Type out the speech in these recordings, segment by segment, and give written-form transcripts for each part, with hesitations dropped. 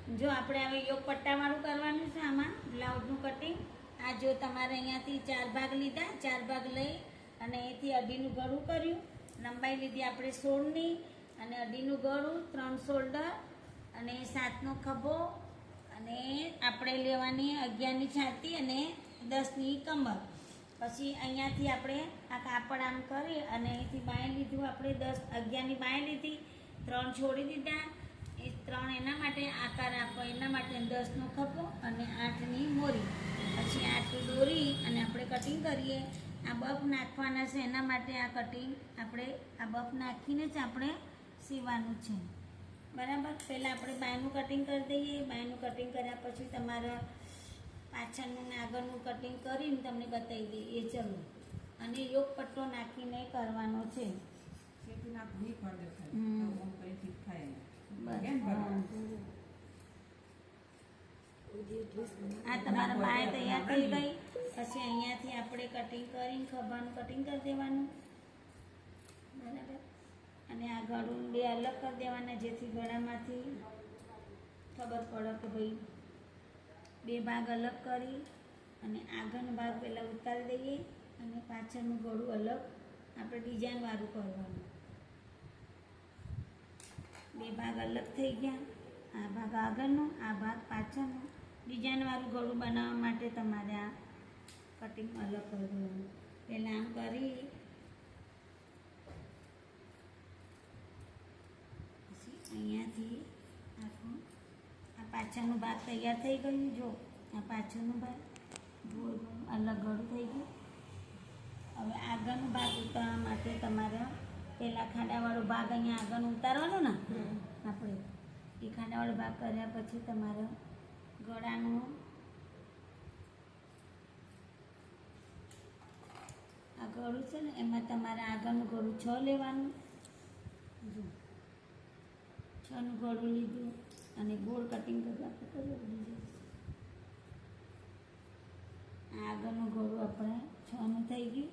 જો આપણે હવે યોગ પટ્ટાવાળું કરવાનું છે આમાં બ્લાઉઝનું કટિંગ. આ જો તમારે અહીંયાથી 4 ભાગ લીધા, 4 ભાગ લઈ અને અહીંથી અઢીનું ગળું કર્યું. લંબાઈ લીધી આપણે 16ની અને અઢીનું ગળું, 3 શોલ્ડર અને 7નો ખભો અને આપણે લેવાની 11ની છાતી અને 10ની કમર. પછી અહીંયાથી આપણે આ કાપડ આમ કરી અને અહીંથી બાંય લીધું આપણે 11ની બાંય લીધી, 3 છોડી દીધા. એ 3 એના માટે આકાર આપો એના માટે 10નો ખભો અને 8ની મોરી. પછી આટલું દોરી અને આપણે કટિંગ કરીએ. આ બફ નાખવાના છે એના માટે આ કટિંગ આપણે આ બફ નાખીને જ આપણે સીવાનું છે, બરાબર. પહેલાં આપણે બાયનું કટિંગ કરી દઈએ. બાયનું કટિંગ કર્યા પછી તમારા પાછળનું ને આગળનું કટિંગ કરીને તમને બતાવી દઈએ. ચલો, અને યોગ પટ્ટો નાખીને કરવાનો છે. આ તમારા બાય તૈયાર થઈ ગઈ. પછી અહીંયાથી આપણે કટિંગ કરીને ખભાનું કટિંગ કરી દેવાનું, બરાબર. અને આ ગળું 2 અલગ કરી દેવાના, જેથી ગળામાંથી ખબર પડે કે ભાઈ 2 ભાગ અલગ કરી અને આગળનો ભાગ પહેલાં ઉતારી દઈએ અને પાછળનું ગળું અલગ આપણે ડિઝાઇનવાળું કરવાનું. 2 ભાગ અલગ થઈ ગયા. આ ભાગ આગળનો, આ ભાગ પાછળનો. ડિઝાઇનવાળું ગળું બનાવવા માટે તમારે આ કટિંગ અલગ કરી દેવાનું. પહેલાં આમ કરી પછી અહીંયાથી આખું આ પાછળનો ભાગ તૈયાર થઈ ગયું. જો આ પાછળનો ભાગ ગોળ ગોળ અલગ ગળું થઈ ગયું. હવે આગળનો ભાગ ઉતારવા માટે તમારે પહેલાં ખાડાવાળો ભાગ અહીંયા આગળ ઉતારવાનો ને આપણે એ ખાડાવાળો ભાગ કર્યા પછી તમારે ગળાનું આ ગળું છે ને એમાં તમારે આગળનું ગળું 6 લેવાનું. જો 6નું ગળું લીધું અને ગોળ કટિંગ કરવા આપણે આગળનું ગળું આપણે 6નું થઈ ગયું.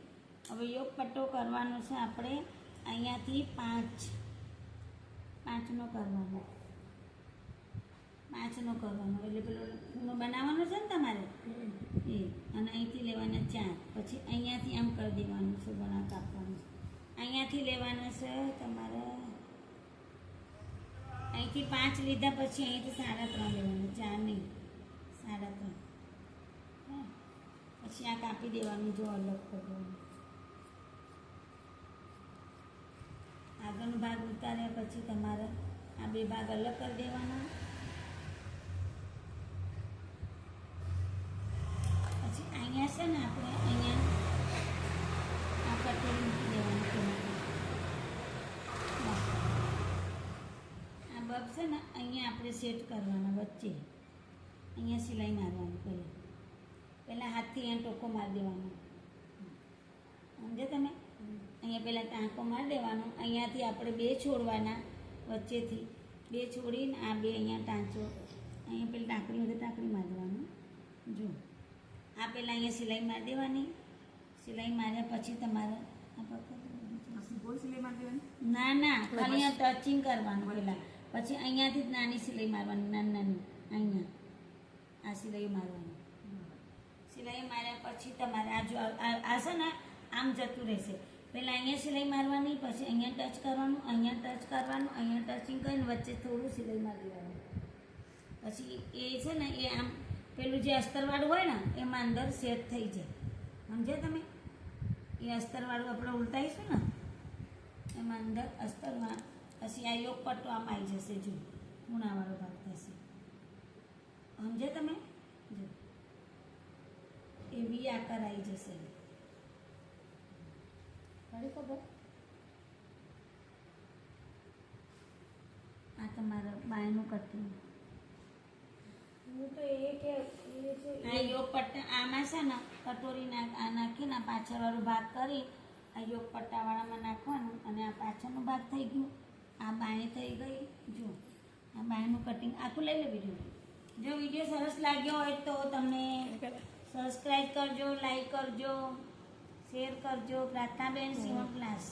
હવે યોગ પટ્ટો કરવાનો છે આપણે અહીંયાથી 5નો કરવાનો, 5નો કરવાનો. એટલે પેલો ખૂણો બનાવવાનો છે ને તમારે એ, અને અહીંથી લેવાના 4. પછી અહીંયાથી આમ કરી દેવાનું છે, ગણા કાપવાનું. અહીંયાથી લેવાના છે તમારે અહીંથી 5 લીધા પછી અહીંથી 3.5 લેવાનું, 4 નહીં 3.5. પછી આ કાપી દેવાનું, જો અલગ કરવાનું. આગળનો ભાગ ઉતાર્યા પછી તમારે આ 2 ભાગ અલગ કરી દેવાના. પછી અહીંયા છે ને આપણે અહીંયા આ કટોરી મૂકી દેવાનું. આ બબ છે ને અહીંયા આપણે સેટ કરવાના વચ્ચે, અહીંયા સિલાઈ મારવાની. પહેલાં હાથથી અહીંયા ટોકો મારી દેવાનો, સમજે તમે? અહીંયા પહેલાં ટાંકો મારી દેવાનો. અહીંયાથી આપણે 2 છોડવાના, વચ્ચેથી 2 છોડીને આ 2 અહીંયા ટાંચો, અહીંયા પેલી ટાંકડી હોય તો ટાંકડી મારી દેવાનું. જો આ પહેલાં અહીંયા સિલાઈ મારી દેવાની. સિલાઈ માર્યા પછી તમારે ના ના ખાલી અહીંયા ટચિંગ કરવાનું પહેલાં. પછી અહીંયાથી જ નાની સિલાઈ મારવાની, નાની નાની અહીંયા આ સિલાઈ મારવાની. સિલાઈ માર્યા પછી તમારે આ જો આ છે ને આમ જતું રહેશે. પહેલાં અહીંયા સિલાઈ મારવાની, પછી અહીંયા ટચ કરવાનું, અહીંયા ટચ કરવાનું, અહીંયા ટચિંગ કરીને વચ્ચે થોડું સિલાઈ મારી દેવાનું. પછી એ છે ને એ આમ પેલું જે અસ્તરવાળું હોય ને એમાં અંદર સેટ થઈ જાય, સમજે તમે? એ અસ્તરવાળું આપણે ઉલટાઈશું ને એમાં અંદર અસ્તરમાં પછી આ યોગ પટ્ટો આમ આવી જશે. જો ખૂણાવાળો ભાગ થશે, સમજે તમે? જો એવી આકાર આવી જશે. ખબર? આ તમારા બાયનું કટિંગ. આ યોગ પટ્ટા આમાં છે ને કટોરી નાખીને પાછળવાળો ભાગ કરી આ યોગ પટ્ટાવાળામાં નાખવાનું. અને આ પાછળનો ભાગ થઈ ગયું, આ બાય થઈ ગઈ. જો આ બાયનું કટિંગ આખું લઈ લે વિડીયો. જો વિડીયો સરસ લાગ્યો હોય તો તમને સબસ્ક્રાઈબ કરજો, લાઈક કરજો, શેર કરજો. પ્રાર્થનાબેન સીવણ ક્લાસ.